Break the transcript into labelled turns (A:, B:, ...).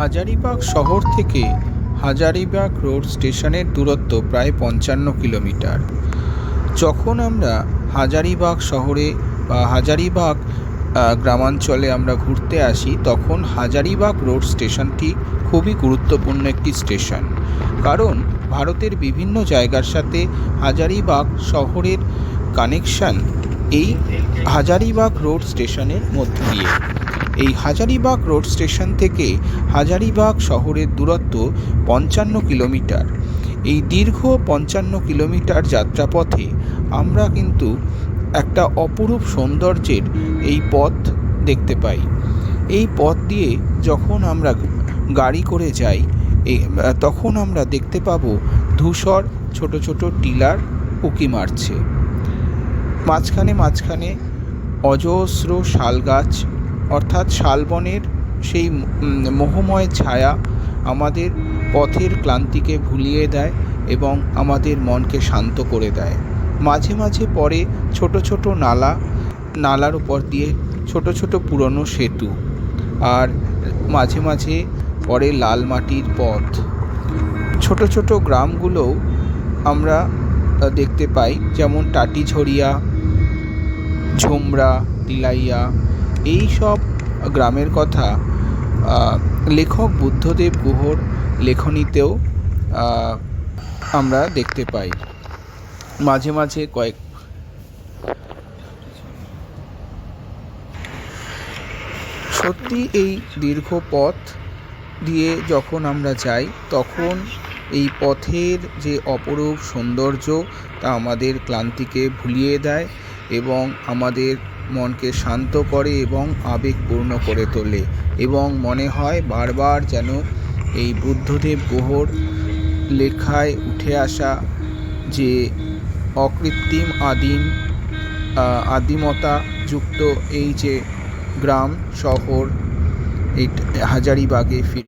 A: হাজারিবাগ শহর থেকে হাজারিবাগ রোড স্টেশনের দূরত্ব প্রায় ৫৫ কিলোমিটার। যখন আমরা হাজারিবাগ শহরে বা হাজারিবাগ গ্রামাঞ্চলে আমরা ঘুরতে আসি, তখন হাজারিবাগ রোড স্টেশনটি খুবই গুরুত্বপূর্ণ একটি স্টেশন। কারণ ভারতের বিভিন্ন জায়গার সাথে হাজারিবাগ শহরের কানেকশান এই হাজারিবাগ রোড স্টেশনের মধ্য দিয়ে। এই হাজারিবাগ রোড স্টেশন থেকে হাজারিবাগ শহরের দূরত্ব ৫৫ কিলোমিটার। এই দীর্ঘ ৫৫ কিলোমিটার যাত্রাপথে আমরা কিন্তু একটা অপরূপ সৌন্দর্যের এই পথ দেখতে পাই। এই পথ দিয়ে যখন আমরা গাড়ি করে যাই, তখন আমরা দেখতে পাবো ধূসর ছোট ছোট টিলার উঁকি মারছে। মাঝখানে অজস্র শাল গাছ, অর্থাৎ শালবনের সেই মোহময় ছায়া আমাদের পথের ক্লান্তিকে ভুলিয়ে দেয় এবং আমাদের মনকে শান্ত করে দেয়। মাঝে মাঝে পড়ে ছোট ছোট নালার উপর দিয়ে ছোট ছোট পুরনো সেতু, আর মাঝে মাঝে পড়ে লাল মাটির পথ। ছোট ছোট গ্রামগুলোও আমরা দেখতে পাই, যেমন টাটিঝরিয়া, ঝুমরা, তিলাইয়া। এই সব গ্রামের কথা লেখক বুদ্ধদেব গুহর লেখনীতেও আমরা দেখতে পাই। মাঝে মাঝে সত্যি এই দীর্ঘ পথ দিয়ে যখন আমরা যাই, তখন এই পথের যে অপরূপ সৌন্দর্য তা আমাদের ক্লান্তিকে ভুলিয়ে দেয় এবং আমাদের মনকে শান্ত করে এবং আবেগপূর্ণ করে তোলে, এবং মনে হয় বারবার যেন এই বুদ্ধদেব গুহর লেখায় উঠে আসা যে অকৃত্রিম আদিমতা যুক্ত এই যে গ্রাম শহর, এই হাজারিবাগে ফিরে